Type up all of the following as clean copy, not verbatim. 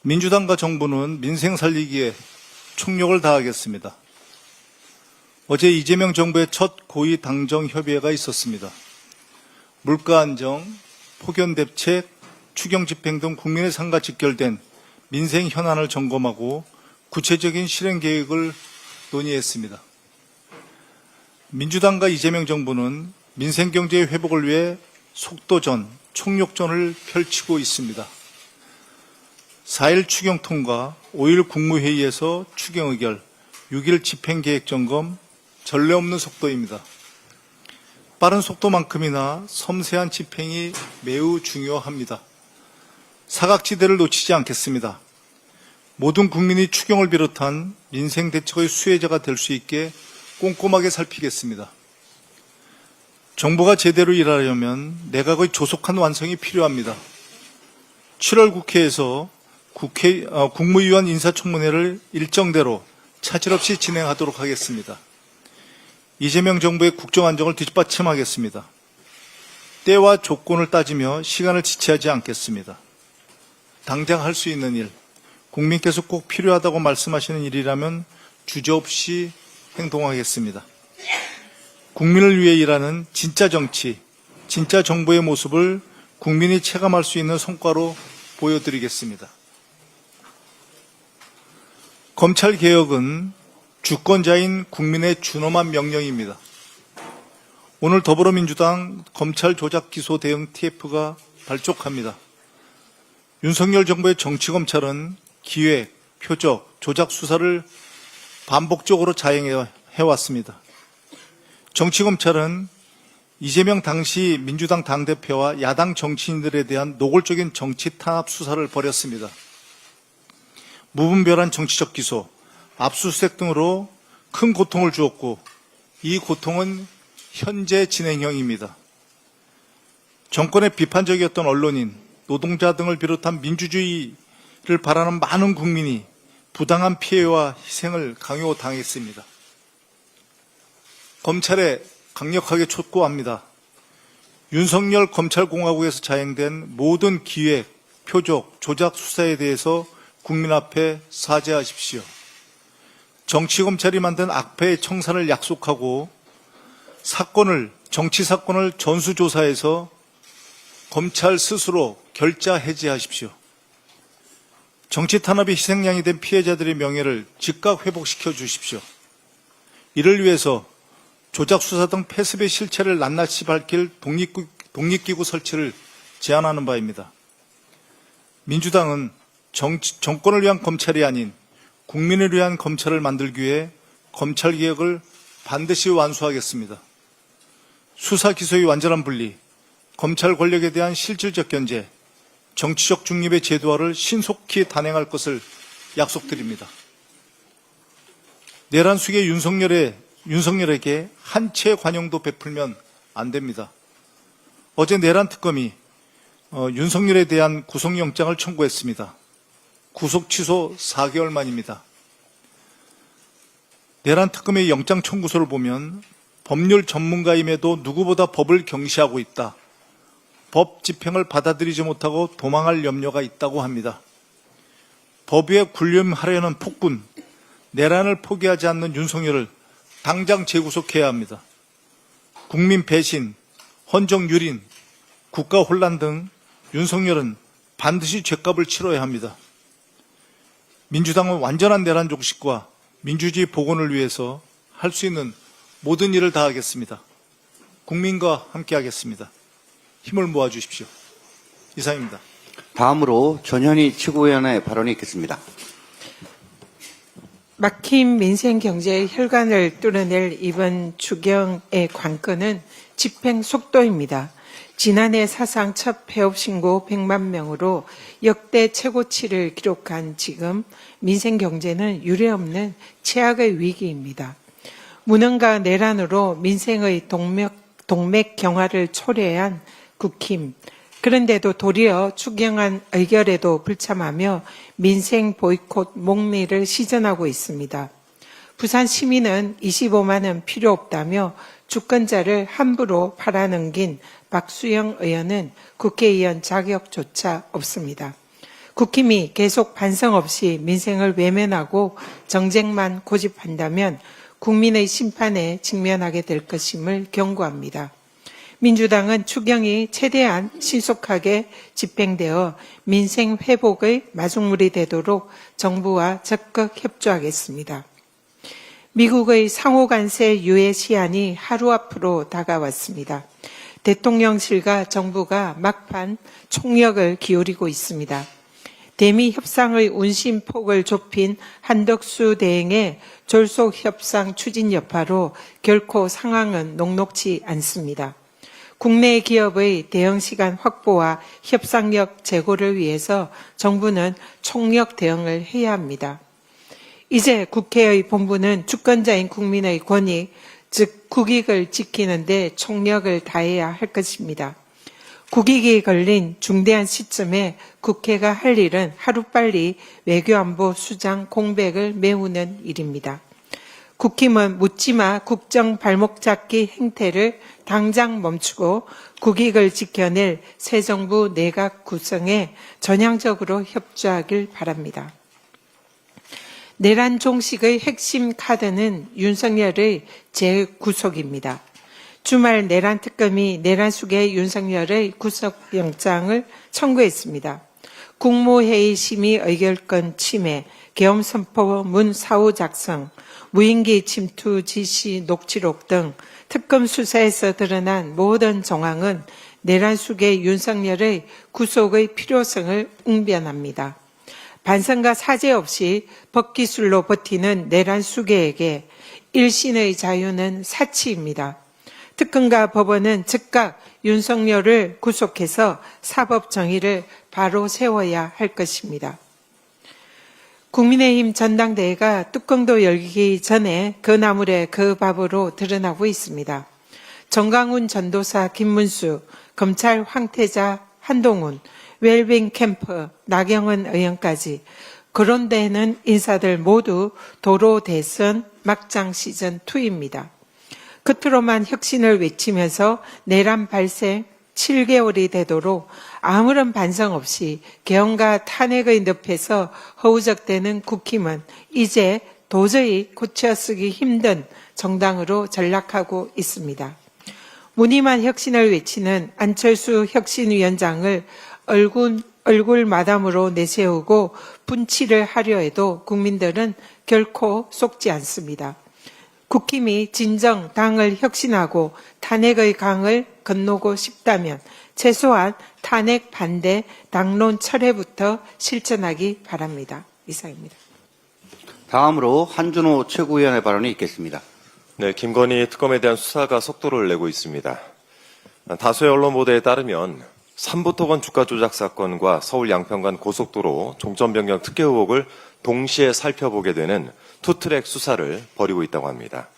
민주당과 정부는 민생 살리기에 총력을 다하겠습니다. 어제 이재명 정부의 첫 고위 당정 협의회가 있었습니다. 물가 안정, 폭염 대책, 추경 집행 등 국민의 삶과 직결된 민생 현안을 점검하고 구체적인 실행 계획을 논의했습니다. 민주당과 이재명 정부는 민생 경제의 회복을 위해 속도전, 총력전을 펼치고 있습니다. 4일 추경 통과, 5일 국무회의에서 추경 의결, 6일 집행계획 점검, 전례 없는 속도입니다. 빠른 속도만큼이나 섬세한 집행이 매우 중요합니다. 사각지대를 놓치지 않겠습니다. 모든 국민이 추경을 비롯한 민생 대책의 수혜자가 될 수 있게 꼼꼼하게 살피겠습니다. 정부가 제대로 일하려면 내각의 조속한 완성이 필요합니다. 7월 국회에서 국무위원 인사청문회를 일정대로 차질 없이 진행하도록 하겠습니다. 이재명 정부의 국정 안정을 뒷받침하겠습니다. 때와 조건을 따지며 시간을 지체하지 않겠습니다. 당장 할 수 있는 일, 국민께서 꼭 필요하다고 말씀하시는 일이라면 주저없이 행동하겠습니다. 국민을 위해 일하는 진짜 정치, 진짜 정부의 모습을 국민이 체감할 수 있는 성과로 보여드리겠습니다. 검찰개혁은 주권자인 국민의 준엄한 명령입니다. 오늘 더불어민주당 검찰 조작 기소 대응 TF가 발족합니다. 윤석열 정부의 정치검찰은 기획, 표적, 조작 수사를 반복적으로 자행해왔습니다. 정치검찰은 이재명 당시 민주당 당대표와 야당 정치인들에 대한 노골적인 정치 탄압 수사를 벌였습니다. 무분별한 정치적 기소, 압수수색 등으로 큰 고통을 주었고 이 고통은 현재 진행형입니다. 정권의 비판적이었던 언론인, 노동자 등을 비롯한 민주주의를 바라는 많은 국민이 부당한 피해와 희생을 강요당했습니다. 검찰에 강력하게 촉구합니다. 윤석열 검찰공화국에서 자행된 모든 기획, 표적, 조작 수사에 대해서 국민 앞에 사죄하십시오. 정치검찰이 만든 악패의 청산을 약속하고 정치 사건을 전수조사해서 검찰 스스로 결자 해제하십시오. 정치 탄압의 희생양이 된 피해자들의 명예를 즉각 회복시켜 주십시오. 이를 위해서 조작 수사 등 패습의 실체를 낱낱이 밝힐 독립기구 설치를 제안하는 바입니다. 민주당은 정권을 위한 검찰이 아닌 국민을 위한 검찰을 만들기 위해 검찰개혁을 반드시 완수하겠습니다. 수사 기소의 완전한 분리, 검찰 권력에 대한 실질적 견제, 정치적 중립의 제도화를 신속히 단행할 것을 약속드립니다. 내란 수계 윤석열에게 한 채 관용도 베풀면 안 됩니다. 어제 내란 특검이 윤석열에 대한 구속영장을 청구했습니다. 구속 취소 4개월 만입니다. 내란 특검의 영장 청구서를 보면 법률 전문가임에도 누구보다 법을 경시하고 있다. 법 집행을 받아들이지 못하고 도망할 염려가 있다고 합니다. 법 위에 군림하려는 폭군, 내란을 포기하지 않는 윤석열을 당장 재구속해야 합니다. 국민 배신, 헌정 유린, 국가 혼란 등 윤석열은 반드시 죗값을 치러야 합니다. 민주당은 완전한 내란 종식과 민주주의 복원을 위해서 할 수 있는 모든 일을 다하겠습니다. 국민과 함께하겠습니다. 힘을 모아주십시오. 이상입니다. 다음으로 전현희 최고위원의 발언이 있겠습니다. 막힌 민생 경제의 혈관을 뚫어낼 이번 추경의 관건은 집행 속도입니다. 지난해 사상 첫 폐업 신고 100만 명으로 역대 최고치를 기록한 지금 민생 경제는 유례없는 최악의 위기입니다. 무능과 내란으로 민생의 동맥 경화를 초래한 국힘, 그런데도 도리어 추경안 의결에도 불참하며 민생 보이콧 목리를 시전하고 있습니다. 부산 시민은 25만 원 필요 없다며 주권자를 함부로 팔아넘긴 박수영 의원은 국회의원 자격조차 없습니다. 국힘이 계속 반성 없이 민생을 외면하고 정쟁만 고집한다면 국민의 심판에 직면하게 될 것임을 경고합니다. 민주당은 추경이 최대한 신속하게 집행되어 민생 회복의 마중물이 되도록 정부와 적극 협조하겠습니다. 미국의 상호간세 유예 시한이 하루 앞으로 다가왔습니다. 대통령실과 정부가 막판 총력을 기울이고 있습니다. 대미 협상의 운심폭을 좁힌 한덕수 대행의 졸속 협상 추진 여파로 결코 상황은 녹록지 않습니다. 국내 기업의 대응 시간 확보와 협상력 제고를 위해서 정부는 총력 대응을 해야 합니다. 이제 국회의 본분은 주권자인 국민의 권익, 즉 국익을 지키는 데 총력을 다해야 할 것입니다. 국익이 걸린 중대한 시점에 국회가 할 일은 하루빨리 외교안보 수장 공백을 메우는 일입니다. 국힘은 묻지마 국정 발목 잡기 행태를 당장 멈추고 국익을 지켜낼 새 정부 내각 구성에 전향적으로 협조하길 바랍니다. 내란 종식의 핵심 카드는 윤석열의 재구속입니다. 주말 내란 특검이 내란 수계 윤석열의 구속영장을 청구했습니다. 국무회의 심의 의결권 침해, 계엄선포문 사후 작성, 무인기 침투 지시 녹취록 등 특검 수사에서 드러난 모든 정황은 내란 수계 윤석열의 구속의 필요성을 웅변합니다. 반성과 사죄 없이 법기술로 버티는 내란 수계에게 일신의 자유는 사치입니다. 특검과 법원은 즉각 윤석열을 구속해서 사법 정의를 바로 세워야 할 것입니다. 국민의힘 전당대회가 뚜껑도 열기 전에 그 나물에 그 밥으로 드러나고 있습니다. 정강훈 전도사 김문수, 검찰 황태자 한동훈, 웰빙 캠프 나경원 의원까지 거론되는 인사들 모두 도로 대선 막장 시즌2입니다. 겉으로만 혁신을 외치면서 내란 발생 7개월이 되도록 아무런 반성 없이 개헌과 탄핵의 늪에서 허우적대는 국힘은 이제 도저히 고쳐쓰기 힘든 정당으로 전락하고 있습니다. 무늬만 혁신을 외치는 안철수 혁신위원장을 얼굴 마담으로 내세우고 분치를 하려 해도 국민들은 결코 속지 않습니다. 국힘이 진정 당을 혁신하고 탄핵의 강을 건너고 싶다면 최소한 탄핵 반대 당론 철회부터 실천하기 바랍니다. 이상입니다. 다음으로 한준호 최고위원의 발언이 있겠습니다. 네, 김건희 특검에 대한 수사가 속도를 내고 있습니다. 다수의 언론 보도에 따르면 삼부토건 주가 조작 사건과 서울 양평간 고속도로 종점 변경 특혜 의혹을 동시에 살펴보게 되는 투트랙 수사를 벌이고 있다고 합니다.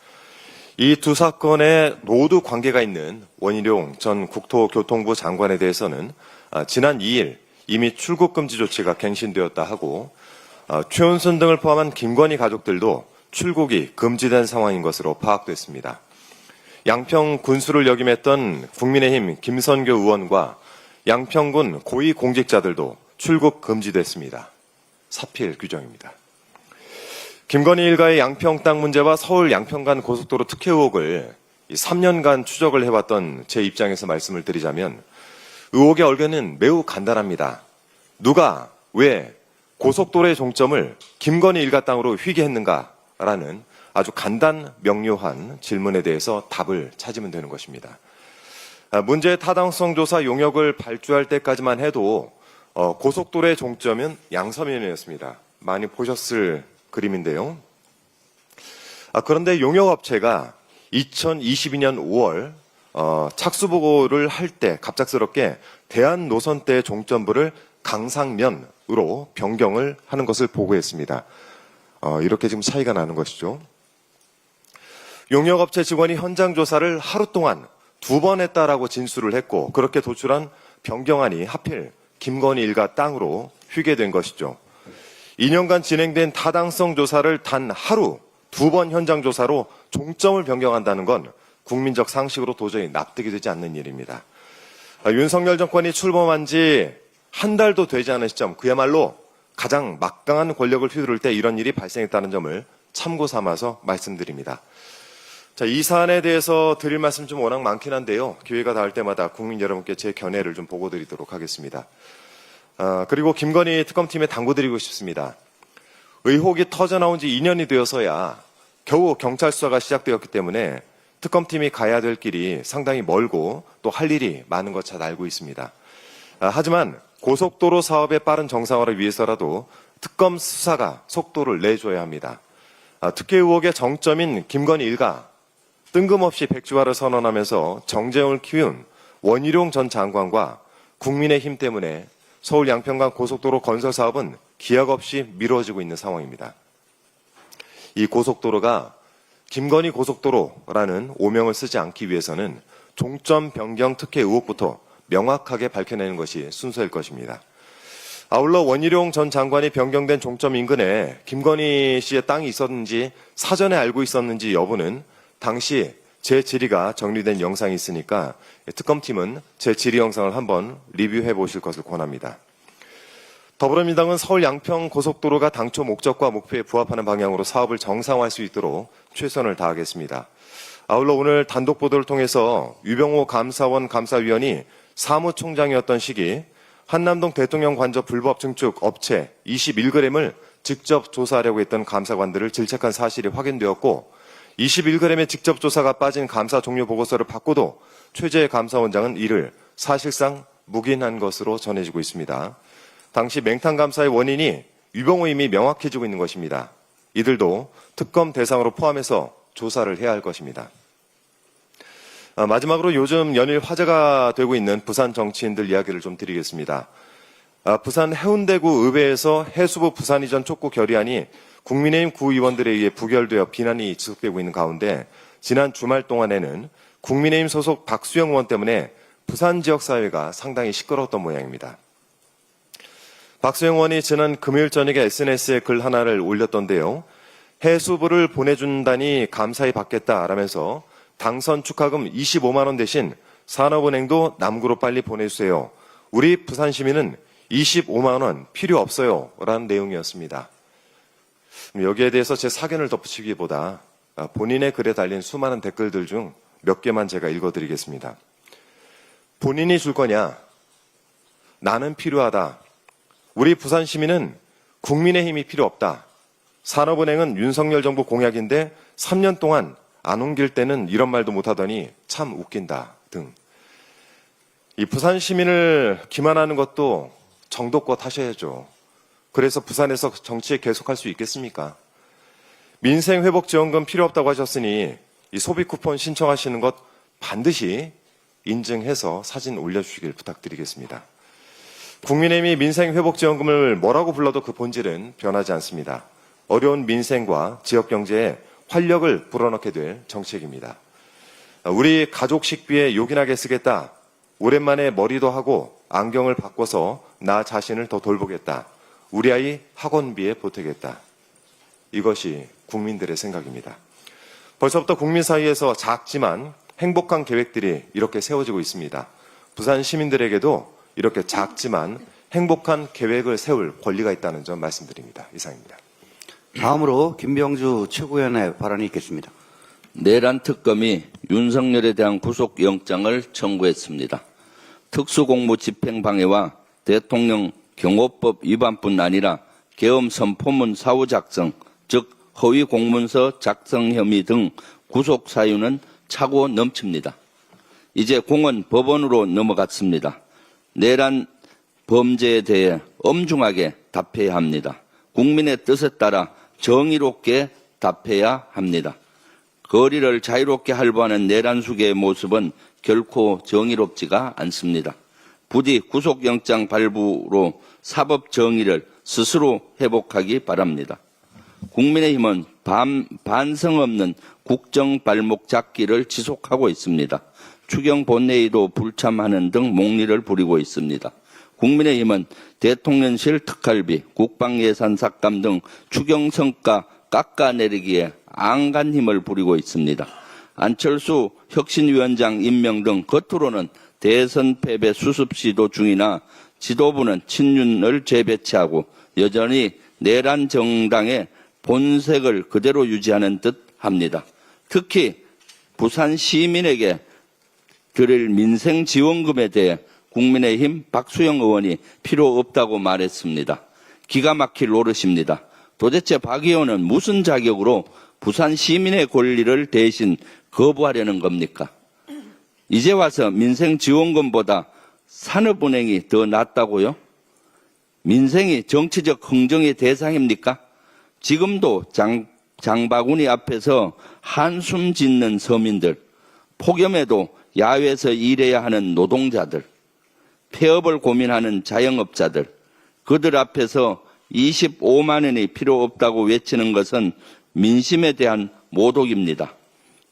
이 두 사건에 모두 관계가 있는 원희룡 전 국토교통부 장관에 대해서는 지난 2일 이미 출국 금지 조치가 갱신되었다 하고 최은순 등을 포함한 김건희 가족들도 출국이 금지된 상황인 것으로 파악됐습니다. 양평 군수를 역임했던 국민의힘 김선교 의원과 양평군 고위 공직자들도 출국 금지됐습니다. 사필 규정입니다. 김건희 일가의 양평 땅 문제와 서울 양평간 고속도로 특혜 의혹을 3년간 추적을 해왔던 제 입장에서 말씀을 드리자면 의혹의 얼개는 매우 간단합니다. 누가 왜 고속도로의 종점을 김건희 일가 땅으로 휘게했는가라는 아주 간단 명료한 질문에 대해서 답을 찾으면 되는 것입니다. 문제의 타당성 조사 용역을 발주할 때까지만 해도 고속도로의 종점은 양서면이었습니다. 많이 보셨을 그림인데요. 그런데 용역업체가 2022년 5월 착수보고를 할 때 갑작스럽게 대한노선대의 종점부를 강상면으로 변경을 하는 것을 보고했습니다. 이렇게 지금 차이가 나는 것이죠. 용역업체 직원이 현장 조사를 하루 동안 2번 했다라고 진술을 했고 그렇게 도출한 변경안이 하필 김건희 일가 땅으로 휘게 된 것이죠. 2년간 진행된 타당성 조사를 단 하루 2번 현장 조사로 종점을 변경한다는 건 국민적 상식으로 도저히 납득이 되지 않는 일입니다. 윤석열 정권이 출범한 지 한 달도 되지 않은 시점, 그야말로 가장 막강한 권력을 휘두를 때 이런 일이 발생했다는 점을 참고 삼아서 말씀드립니다. 자, 이 사안에 대해서 드릴 말씀 좀 워낙 많긴 한데요. 기회가 닿을 때마다 국민 여러분께 제 견해를 좀 보고 드리도록 하겠습니다. 그리고 김건희 특검팀에 당부드리고 싶습니다. 의혹이 터져나온 지 2년이 되어서야 겨우 경찰 수사가 시작되었기 때문에 특검팀이 가야 될 길이 상당히 멀고 또 할 일이 많은 것 잘 알고 있습니다. 하지만 고속도로 사업의 빠른 정상화를 위해서라도 특검 수사가 속도를 내줘야 합니다. 특혜 의혹의 정점인 김건희 일가, 뜬금없이 백지화를 선언하면서 정쟁을 키운 원희룡 전 장관과 국민의힘 때문에 서울 양평간 고속도로 건설 사업은 기약 없이 미뤄지고 있는 상황입니다. 이 고속도로가 김건희 고속도로라는 오명을 쓰지 않기 위해서는 종점 변경 특혜 의혹부터 명확하게 밝혀내는 것이 순서일 것입니다. 아울러 원희룡 전 장관이 변경된 종점 인근에 김건희 씨의 땅이 있었는지 사전에 알고 있었는지 여부는 당시 제 질의가 정리된 영상이 있으니까 특검팀은 제 질의 영상을 한번 리뷰해 보실 것을 권합니다. 더불어민주당은 서울 양평 고속도로가 당초 목적과 목표에 부합하는 방향으로 사업을 정상화할 수 있도록 최선을 다하겠습니다. 아울러 오늘 단독 보도를 통해서 유병호 감사원 감사위원이 사무총장이었던 시기 한남동 대통령 관저 불법 증축 업체 21g을 직접 조사하려고 했던 감사관들을 질책한 사실이 확인되었고 21g의 직접 조사가 빠진 감사 종료 보고서를 받고도 최재 감사원장은 이를 사실상 묵인한 것으로 전해지고 있습니다. 당시 맹탕 감사의 원인이 유병호 임이 명확해지고 있는 것입니다. 이들도 특검 대상으로 포함해서 조사를 해야 할 것입니다. 마지막으로 요즘 연일 화제가 되고 있는 부산 정치인들 이야기를 좀 드리겠습니다. 부산 해운대구 의회에서 해수부 부산 이전 촉구 결의안이 국민의힘 구의원들에 의해 부결되어 비난이 지속되고 있는 가운데 지난 주말 동안에는 국민의힘 소속 박수영 의원 때문에 부산 지역 사회가 상당히 시끄러웠던 모양입니다. 박수영 의원이 지난 금요일 저녁에 SNS에 글 하나를 올렸던데요. 해수부를 보내준다니 감사히 받겠다라면서 당선 축하금 25만 원 대신 산업은행도 남구로 빨리 보내주세요. 우리 부산 시민은 25만 원 필요 없어요. 라는 내용이었습니다. 여기에 대해서 제 사견을 덧붙이기보다 본인의 글에 달린 수많은 댓글들 중 몇 개만 제가 읽어드리겠습니다. 본인이 줄 거냐? 나는 필요하다. 우리 부산 시민은 국민의힘이 필요 없다. 산업은행은 윤석열 정부 공약인데 3년 동안 안 옮길 때는 이런 말도 못하더니 참 웃긴다 등. 이 부산 시민을 기만하는 것도 정도껏 하셔야죠. 그래서 부산에서 정치 계속할 수 있겠습니까? 민생회복지원금 필요 없다고 하셨으니 이 소비 쿠폰 신청하시는 것 반드시 인증해서 사진 올려주시길 부탁드리겠습니다. 국민의힘이 민생회복지원금을 뭐라고 불러도 그 본질은 변하지 않습니다. 어려운 민생과 지역경제에 활력을 불어넣게 될 정책입니다. 우리 가족 식비에 요긴하게 쓰겠다. 오랜만에 머리도 하고 안경을 바꿔서 나 자신을 더 돌보겠다. 우리 아이 학원비에 보태겠다. 이것이 국민들의 생각입니다. 벌써부터 국민 사이에서 작지만 행복한 계획들이 이렇게 세워지고 있습니다. 부산 시민들에게도 이렇게 작지만 행복한 계획을 세울 권리가 있다는 점 말씀드립니다. 이상입니다. 다음으로 김병주 최고위원의 발언이 있겠습니다. 내란 특검이 윤석열에 대한 구속영장을 청구했습니다. 특수공무 집행방해와 대통령 경호법 위반뿐 아니라 계엄 선포문 사후 작성, 즉 허위 공문서 작성 혐의 등 구속 사유는 차고 넘칩니다. 이제 공은 법원으로 넘어갔습니다. 내란 범죄에 대해 엄중하게 답해야 합니다. 국민의 뜻에 따라 정의롭게 답해야 합니다. 거리를 자유롭게 할부하는 내란 수계의 모습은 결코 정의롭지가 않습니다. 부디 구속영장 발부로 사법 정의를 스스로 회복하기 바랍니다. 국민의힘은 반성 없는 국정 발목 잡기를 지속하고 있습니다. 추경 본회의도 불참하는 등 목리를 부리고 있습니다. 국민의힘은 대통령실 특활비, 국방예산 삭감 등 추경 성과 깎아내리기에 안간 힘을 부리고 있습니다. 안철수 혁신위원장 임명 등 겉으로는 대선 패배 수습 시도 중이나 지도부는 친윤을 재배치하고 여전히 내란 정당의 본색을 그대로 유지하는 듯 합니다. 특히 부산 시민에게 드릴 민생지원금에 대해 국민의힘 박수영 의원이 필요 없다고 말했습니다. 기가 막힐 노릇입니다. 도대체 박 의원은 무슨 자격으로 부산 시민의 권리를 대신 거부하려는 겁니까? 이제 와서 민생지원금보다 산업은행이 더 낫다고요? 민생이 정치적 흥정의 대상입니까? 지금도 장바구니 앞에서 한숨 짓는 서민들, 폭염에도 야외에서 일해야 하는 노동자들, 폐업을 고민하는 자영업자들, 그들 앞에서 25만 원이 필요 없다고 외치는 것은 민심에 대한 모독입니다.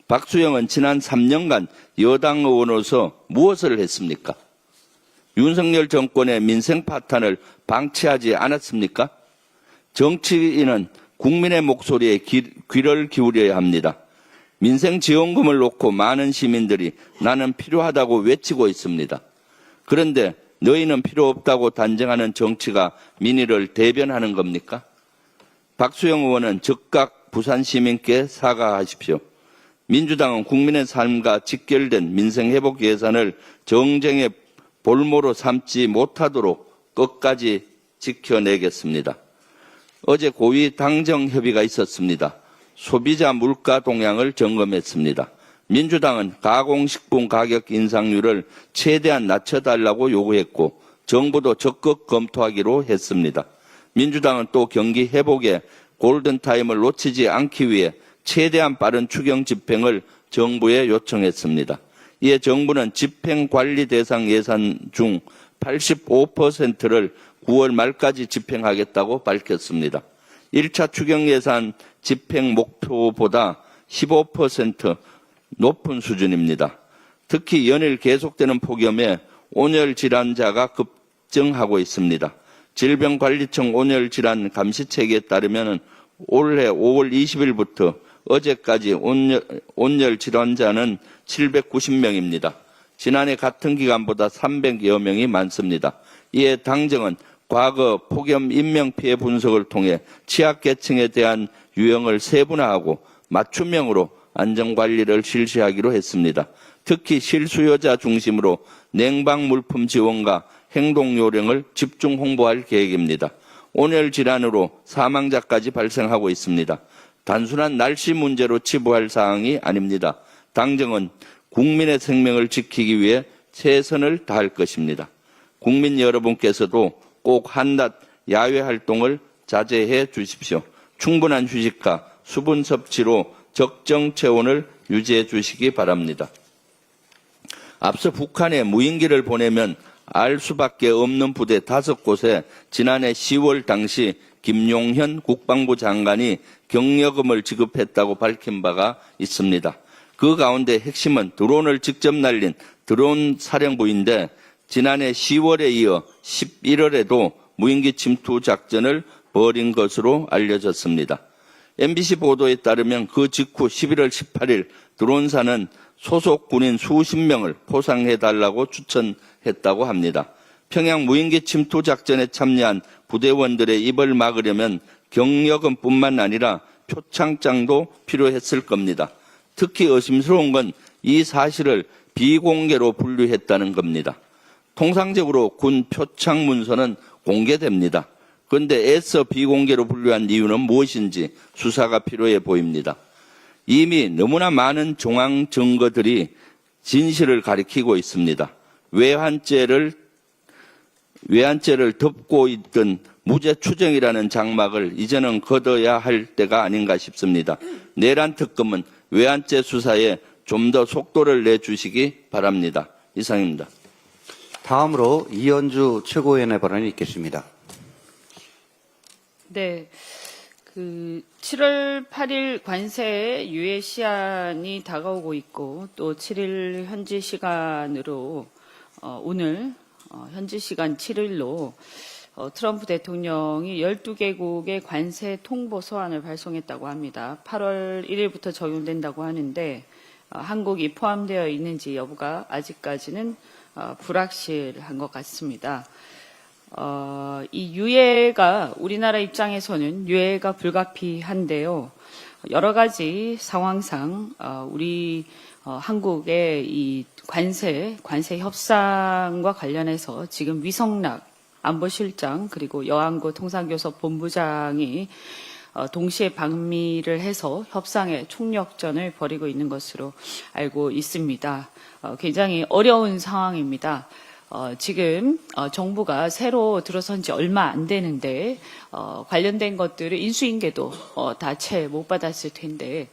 박수영은 지난 3년간 여당 의원으로서 무엇을 했습니까? 윤석열 정권의 민생 파탄을 방치하지 않았습니까? 정치인은 국민의 목소리에 귀를 기울여야 합니다. 민생지원금을 놓고 많은 시민들이 나는 필요하다고 외치고 있습니다. 그런데 너희는 필요 없다고 단정하는 정치가 민의를 대변하는 겁니까? 박수영 의원은 즉각 부산 시민께 사과하십시오. 민주당은 국민의 삶과 직결된 민생회복 예산을 정쟁의 볼모로 삼지 못하도록 끝까지 지켜내겠습니다. 어제 고위 당정 협의가 있었습니다. 소비자 물가 동향을 점검했습니다. 민주당은 가공식품 가격 인상률을 최대한 낮춰달라고 요구했고 정부도 적극 검토하기로 했습니다. 민주당은 또 경기 회복에 골든타임을 놓치지 않기 위해 최대한 빠른 추경 집행을 정부에 요청했습니다. 이에 정부는 집행관리 대상 예산 중 85%를 9월 말까지 집행하겠다고 밝혔습니다. 1차 추경 예산 집행 목표보다 15% 높은 수준입니다. 특히 연일 계속되는 폭염에 온열 질환자가 급증하고 있습니다. 질병관리청 온열 질환 감시체계에 따르면 올해 5월 20일부터 어제까지 온열 질환자는 790명입니다. 지난해 같은 기간보다 300여 명이 많습니다. 이에 당정은 과거 폭염 인명피해 분석을 통해 취약계층에 대한 유형을 세분화하고 맞춤형으로 안전관리를 실시하기로 했습니다. 특히 실수요자 중심으로 냉방물품 지원과 행동요령을 집중 홍보할 계획입니다. 온열 질환으로 사망자까지 발생하고 있습니다. 단순한 날씨 문제로 치부할 사항이 아닙니다. 당정은 국민의 생명을 지키기 위해 최선을 다할 것입니다. 국민 여러분께서도 꼭 한낮 야외 활동을 자제해 주십시오. 충분한 휴식과 수분 섭취로 적정 체온을 유지해 주시기 바랍니다. 앞서 북한에 무인기를 보내면 알 수밖에 없는 부대 5곳에 지난해 10월 당시 김용현 국방부 장관이 격려금을 지급했다고 밝힌 바가 있습니다. 그 가운데 핵심은 드론을 직접 날린 드론 사령부인데 지난해 10월에 이어 11월에도 무인기 침투 작전을 벌인 것으로 알려졌습니다. MBC 보도에 따르면 그 직후 11월 18일 드론사는 소속 군인 수십 명을 포상해달라고 추천했다고 합니다. 평양 무인기 침투 작전에 참여한 부대원들의 입을 막으려면 격려금뿐만 아니라 표창장도 필요했을 겁니다. 특히 의심스러운 건 이 사실을 비공개로 분류했다는 겁니다. 통상적으로 군 표창 문서는 공개됩니다. 그런데 애써 비공개로 분류한 이유는 무엇인지 수사가 필요해 보입니다. 이미 너무나 많은 정황 증거들이 진실을 가리키고 있습니다. 외환죄를 덮고 있던 무죄 추정이라는 장막을 이제는 걷어야 할 때가 아닌가 싶습니다. 내란 특검은 외환죄 수사에 좀 더 속도를 내주시기 바랍니다. 이상입니다. 다음으로 이현주 최고위원의 발언이 있겠습니다. 네. 7월 8일 관세 유예 시한이 다가오고 있고 또 7일 현지 시간으로 오늘 현지 시간 7일로 트럼프 대통령이 12개국의 관세 통보 서한을 발송했다고 합니다. 8월 1일부터 적용된다고 하는데 한국이 포함되어 있는지 여부가 아직까지는 불확실한 것 같습니다. 이 유예가 우리나라 입장에서는 유예가 불가피한데요. 여러 가지 상황상 우리 한국의 이 관세 협상과 관련해서 지금 위성락 안보실장 그리고 여안구 통상교섭 본부장이 동시에 방미를 해서 협상의 총력전을 벌이고 있는 것으로 알고 있습니다. 굉장히 어려운 상황입니다. 지금 정부가 새로 들어선 지 얼마 안 되는데 관련된 것들을 인수인계도 다 채 못 받았을 텐데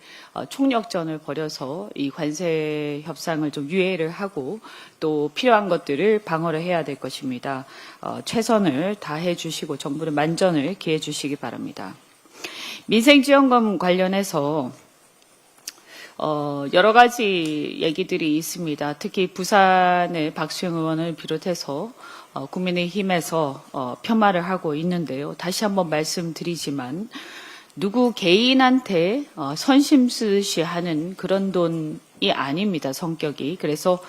총력전을 벌여서 이 관세 협상을 좀 유예를 하고 또 필요한 것들을 방어를 해야 될 것입니다. 최선을 다해 주시고 정부는 만전을 기해 주시기 바랍니다. 민생지원금 관련해서 여러 가지 얘기들이 있습니다. 특히 부산의 박수영 의원을 비롯해서 국민의힘에서 폄하를 하고 있는데요. 다시 한번 말씀드리지만 누구 개인한테 선심 쓰듯이 하는 그런 돈이 아닙니다. 성격이. 그래서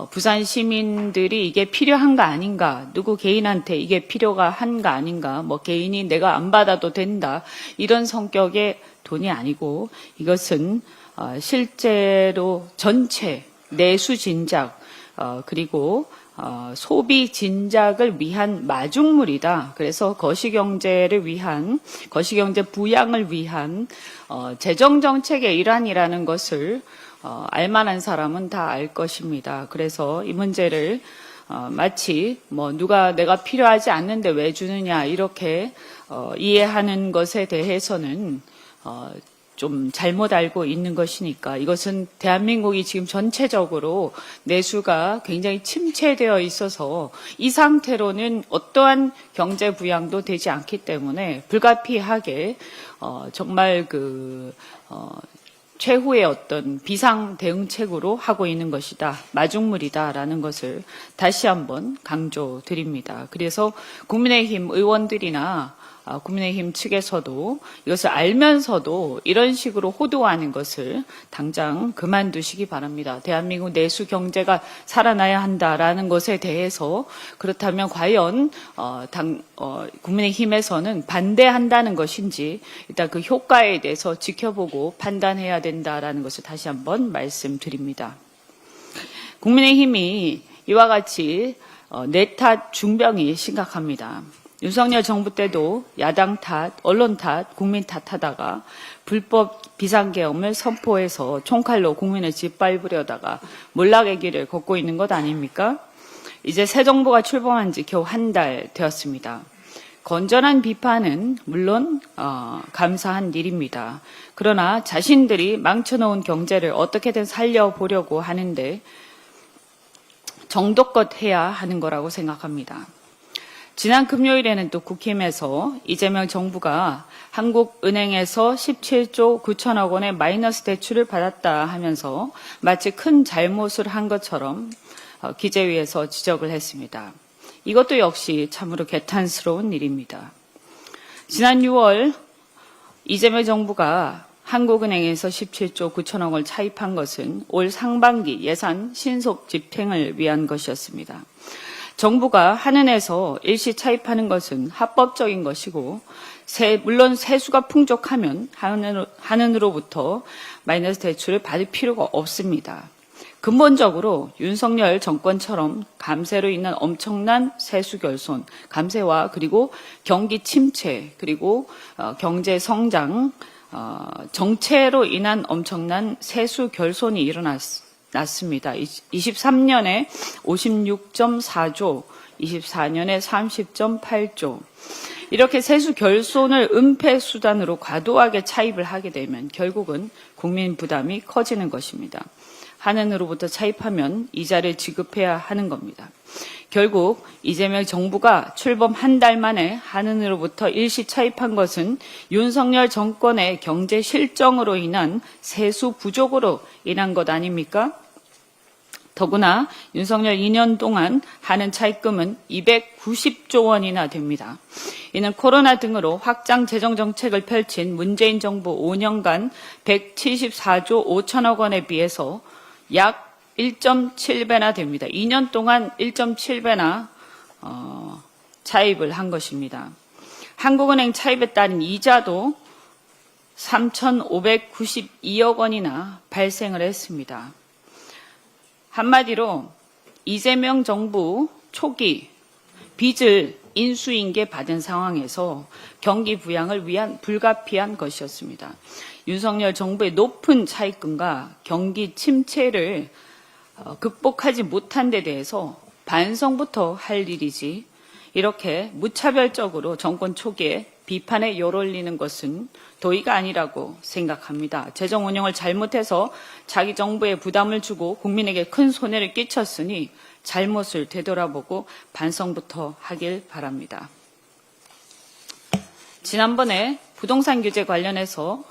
부산 시민들이 이게 필요한가 아닌가, 누구 개인한테 이게 필요가 한가 아닌가, 뭐 개인이 내가 안 받아도 된다 이런 성격의 돈이 아니고 이것은 실제로 전체 내수 진작 그리고 소비 진작을 위한 마중물이다. 그래서 거시경제를 위한 거시경제 부양을 위한 재정 정책의 일환이라는 것을 알만한 사람은 다 알 것입니다. 그래서 이 문제를 마치 뭐 누가 내가 필요하지 않는데 왜 주느냐 이렇게 이해하는 것에 대해서는 좀 잘못 알고 있는 것이니까 이것은 대한민국이 지금 전체적으로 내수가 굉장히 침체되어 있어서 이 상태로는 어떠한 경제 부양도 되지 않기 때문에 불가피하게 정말 최후의 어떤 비상 대응책으로 하고 있는 것이다. 마중물이다라는 것을 다시 한번 강조드립니다. 그래서 국민의힘 의원들이나 국민의힘 측에서도 이것을 알면서도 이런 식으로 호도하는 것을 당장 그만두시기 바랍니다. 대한민국 내수 경제가 살아나야 한다라는 것에 대해서 그렇다면 과연 국민의힘에서는 반대한다는 것인지 일단 그 효과에 대해서 지켜보고 판단해야 된다라는 것을 다시 한번 말씀드립니다. 국민의힘이 이와 같이 내탓 중병이 심각합니다. 윤석열 정부 때도 야당 탓, 언론 탓, 국민 탓하다가 불법 비상계엄을 선포해서 총칼로 국민을 짓밟으려다가 몰락의 길을 걷고 있는 것 아닙니까? 이제 새 정부가 출범한 지 겨우 한 달 되었습니다. 건전한 비판은 물론 감사한 일입니다. 그러나 자신들이 망쳐놓은 경제를 어떻게든 살려보려고 하는데 정도껏 해야 하는 거라고 생각합니다. 지난 금요일에는 또 국힘에서 이재명 정부가 한국은행에서 17조 9천억 원의 마이너스 대출을 받았다 하면서 마치 큰 잘못을 한 것처럼 기재위에서 지적을 했습니다. 이것도 역시 참으로 개탄스러운 일입니다. 지난 6월 이재명 정부가 한국은행에서 17조 9천억 원을 차입한 것은 올 상반기 예산 신속 집행을 위한 것이었습니다. 정부가 한은에서 일시 차입하는 것은 합법적인 것이고 물론 세수가 풍족하면 한은으로부터 마이너스 대출을 받을 필요가 없습니다. 근본적으로 윤석열 정권처럼 감세로 인한 엄청난 세수 결손, 감세와 그리고 경기 침체, 그리고 경제 성장, 정체로 인한 엄청난 세수 결손이 일어났습니다. 23년에 56.4조, 24년에 30.8조. 이렇게 세수 결손을 은폐 수단으로 과도하게 차입을 하게 되면 결국은 국민 부담이 커지는 것입니다. 한은으로부터 차입하면 이자를 지급해야 하는 겁니다. 결국 이재명 정부가 출범 한 달 만에 한은으로부터 일시 차입한 것은 윤석열 정권의 경제 실정으로 인한 세수 부족으로 인한 것 아닙니까? 더구나 윤석열 2년 동안 한은 차입금은 290조 원이나 됩니다. 이는 코로나 등으로 확장 재정 정책을 펼친 문재인 정부 5년간 174조 5천억 원에 비해서 약 1.7배나 됩니다. 2년 동안 1.7배나 차입을 한 것입니다. 한국은행 차입에 따른 이자도 3,592억 원이나 발생을 했습니다. 한마디로 이재명 정부 초기 빚을 인수인계 받은 상황에서 경기 부양을 위한 불가피한 것이었습니다. 윤석열 정부의 높은 차입금과 경기 침체를 극복하지 못한 데 대해서 반성부터 할 일이지 이렇게 무차별적으로 정권 초기에 비판에 열올리는 것은 도의가 아니라고 생각합니다. 재정 운영을 잘못해서 자기 정부에 부담을 주고 국민에게 큰 손해를 끼쳤으니 잘못을 되돌아보고 반성부터 하길 바랍니다. 지난번에 부동산 규제 관련해서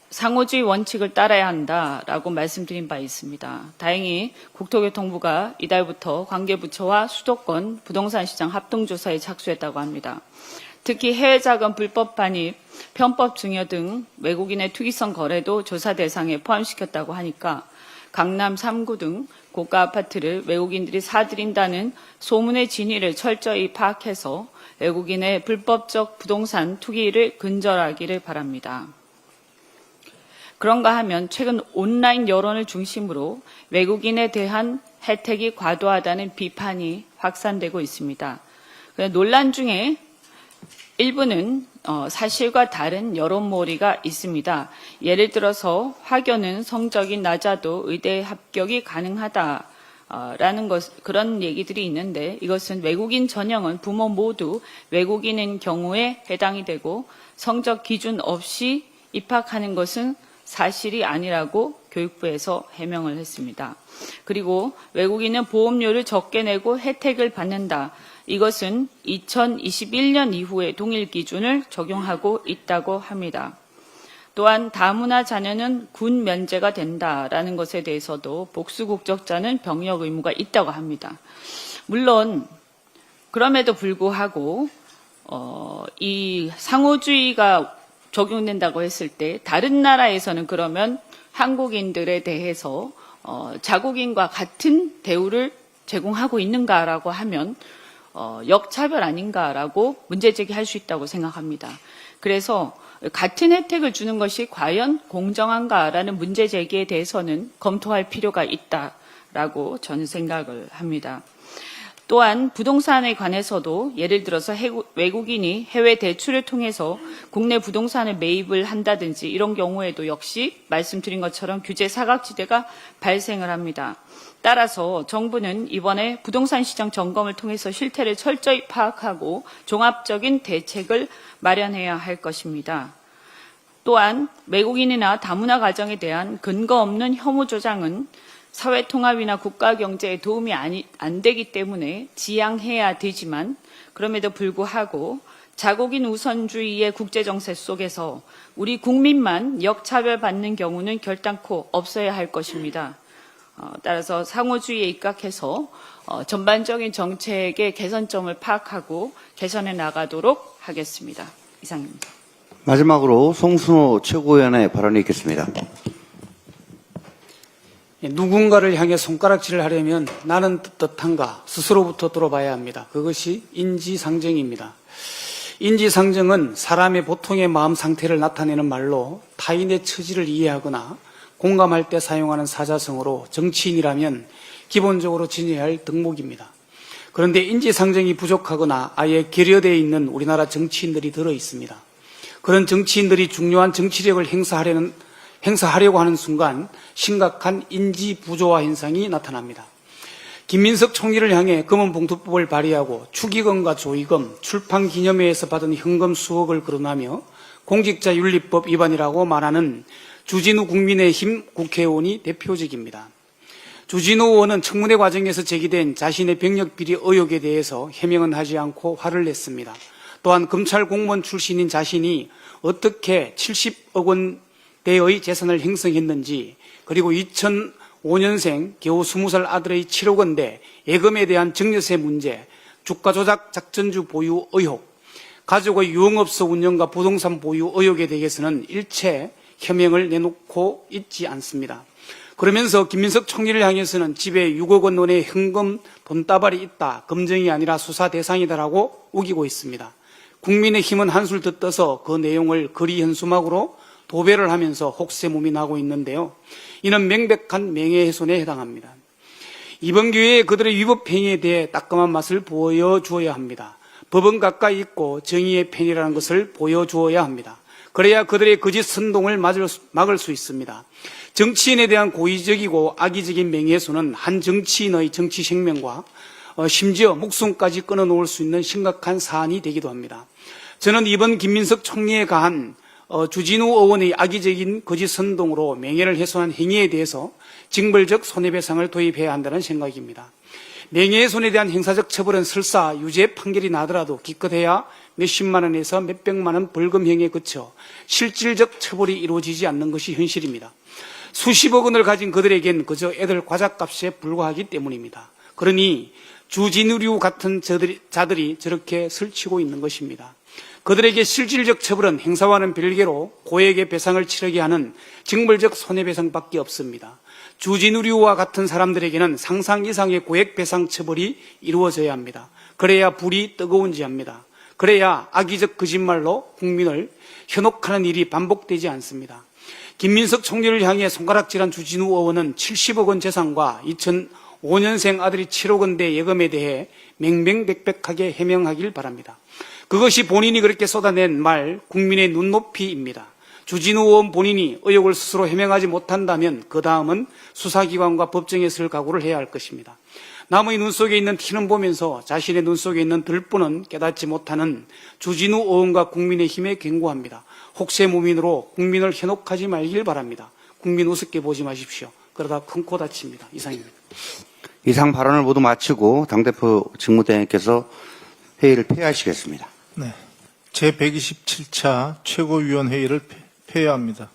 상호주의 원칙을 따라야 한다라고 말씀드린 바 있습니다. 다행히 국토교통부가 이달부터 관계부처와 수도권 부동산 시장 합동조사에 착수했다고 합니다. 특히 해외자금 불법 반입, 편법 증여 등 외국인의 투기성 거래도 조사 대상에 포함시켰다고 하니까 강남 3구 등 고가 아파트를 외국인들이 사들인다는 소문의 진위를 철저히 파악해서 외국인의 불법적 부동산 투기를 근절하기를 바랍니다. 그런가 하면 최근 온라인 여론을 중심으로 외국인에 대한 혜택이 과도하다는 비판이 확산되고 있습니다. 논란 중에 일부는 사실과 다른 여론몰이가 있습니다. 예를 들어서 학교는 성적이 낮아도 의대 합격이 가능하다라는 그런 얘기들이 있는데 이것은 외국인 전형은 부모 모두 외국인인 경우에 해당이 되고 성적 기준 없이 입학하는 것은 사실이 아니라고 교육부에서 해명을 했습니다. 그리고 외국인은 보험료를 적게 내고 혜택을 받는다. 이것은 2021년 이후에 동일 기준을 적용하고 있다고 합니다. 또한 다문화 자녀는 군 면제가 된다라는 것에 대해서도 복수 국적자는 병역 의무가 있다고 합니다. 물론 그럼에도 불구하고 이 상호주의가 적용된다고 했을 때 다른 나라에서는 그러면 한국인들에 대해서 자국인과 같은 대우를 제공하고 있는가라고 하면 역차별 아닌가라고 문제 제기할 수 있다고 생각합니다. 그래서 같은 혜택을 주는 것이 과연 공정한가라는 문제 제기에 대해서는 검토할 필요가 있다라고 저는 생각을 합니다. 또한 부동산에 관해서도 예를 들어서 외국인이 해외 대출을 통해서 국내 부동산을 매입을 한다든지 이런 경우에도 역시 말씀드린 것처럼 규제 사각지대가 발생을 합니다. 따라서 정부는 이번에 부동산 시장 점검을 통해서 실태를 철저히 파악하고 종합적인 대책을 마련해야 할 것입니다. 또한 외국인이나 다문화 가정에 대한 근거 없는 혐오 조장은 사회 통합이나 국가 경제에 도움이 안 되기 때문에 지양해야 되지만 그럼에도 불구하고 자국인 우선주의의 국제정세 속에서 우리 국민만 역차별받는 경우는 결단코 없어야 할 것입니다. 따라서 상호주의에 입각해서 전반적인 정책의 개선점을 파악하고 개선해 나가도록 하겠습니다. 이상입니다. 마지막으로 송순호 최고위원의 발언이 있겠습니다. 누군가를 향해 손가락질을 하려면 나는 떳떳한가 스스로부터 들어봐야 합니다. 그것이 인지상정입니다. 인지상정은 사람의 보통의 마음 상태를 나타내는 말로 타인의 처지를 이해하거나 공감할 때 사용하는 사자성어로 정치인이라면 기본적으로 지녀야 할 덕목입니다. 그런데 인지상정이 부족하거나 아예 결여되어 있는 우리나라 정치인들이 들어 있습니다. 그런 정치인들이 중요한 정치력을 행사하려고 하는 순간 심각한 인지 부조화 현상이 나타납니다. 김민석 총리를 향해 검은봉투법을 발의하고 축의금과 조의금, 출판기념회에서 받은 현금 수억을 거론하며 공직자윤리법 위반이라고 말하는 주진우 국민의힘 국회의원이 대표적입니다. 주진우 의원은 청문회 과정에서 제기된 자신의 병력비리 의혹에 대해서 해명은 하지 않고 화를 냈습니다. 또한 검찰 공무원 출신인 자신이 어떻게 70억 원대의 재산을 형성했는지, 그리고 2005년생 겨우 20살 아들의 7억 원대 예금에 대한 증여세 문제, 주가 조작 작전주 보유 의혹, 가족의 유흥업소 운영과 부동산 보유 의혹에 대해서는 일체 해명을 내놓고 있지 않습니다. 그러면서 김민석 총리를 향해서는 집에 6억 원 원의 현금 돈다발이 있다. 검증이 아니라 수사 대상이다라고 우기고 있습니다. 국민의힘은 한술 더 떠서 그 내용을 거리 현수막으로 도배를 하면서 혹세무민하고 있는데요. 이는 명백한 명예훼손에 해당합니다. 이번 기회에 그들의 위법 행위에 대해 따끔한 맛을 보여주어야 합니다. 법은 가까이 있고 정의의 편이라는 것을 보여주어야 합니다. 그래야 그들의 거짓 선동을 막을 수 있습니다. 정치인에 대한 고의적이고 악의적인 명예훼손은 한 정치인의 정치 생명과 심지어 목숨까지 끊어놓을 수 있는 심각한 사안이 되기도 합니다. 저는 이번 김민석 총리에 가한 주진우 의원의 악의적인 거짓 선동으로 명예를 훼손한 행위에 대해서 징벌적 손해배상을 도입해야 한다는 생각입니다. 명예훼손에 대한 형사적 처벌은 설사 유죄 판결이 나더라도 기껏해야 몇십만 원에서 몇백만 원 벌금형에 그쳐 실질적 처벌이 이루어지지 않는 것이 현실입니다. 수십억 원을 가진 그들에겐 그저 애들 과자값에 불과하기 때문입니다. 그러니 주진우류 같은 자들이 저렇게 설치고 있는 것입니다. 그들에게 실질적 처벌은 행사와는 별개로 고액의 배상을 치르게 하는 징벌적 손해배상밖에 없습니다. 주진우류와 같은 사람들에게는 상상 이상의 고액 배상 처벌이 이루어져야 합니다. 그래야 불이 뜨거운지 합니다. 그래야 악의적 거짓말로 국민을 현혹하는 일이 반복되지 않습니다. 김민석 총리를 향해 손가락질한 주진우 의원은 70억 원 재산과 2005년생 아들이 7억 원대 예금에 대해 명명백백하게 해명하길 바랍니다. 그것이 본인이 그렇게 쏟아낸 말, 국민의 눈높이입니다. 주진우 의원 본인이 의혹을 스스로 해명하지 못한다면 그 다음은 수사기관과 법정에 설 각오를 해야 할 것입니다. 남의 눈 속에 있는 티는 보면서 자신의 눈 속에 있는 들뿐은 깨닫지 못하는 주진우 의원과 국민의힘에 경고합니다. 혹세무민으로 국민을 현혹하지 말길 바랍니다. 국민 우습게 보지 마십시오. 그러다 큰 코 다칩니다. 이상입니다. 이상 발언을 모두 마치고 당대표 직무대행께서 회의를 폐하시겠습니다. 네. 제127차 최고위원회의를 폐회합니다.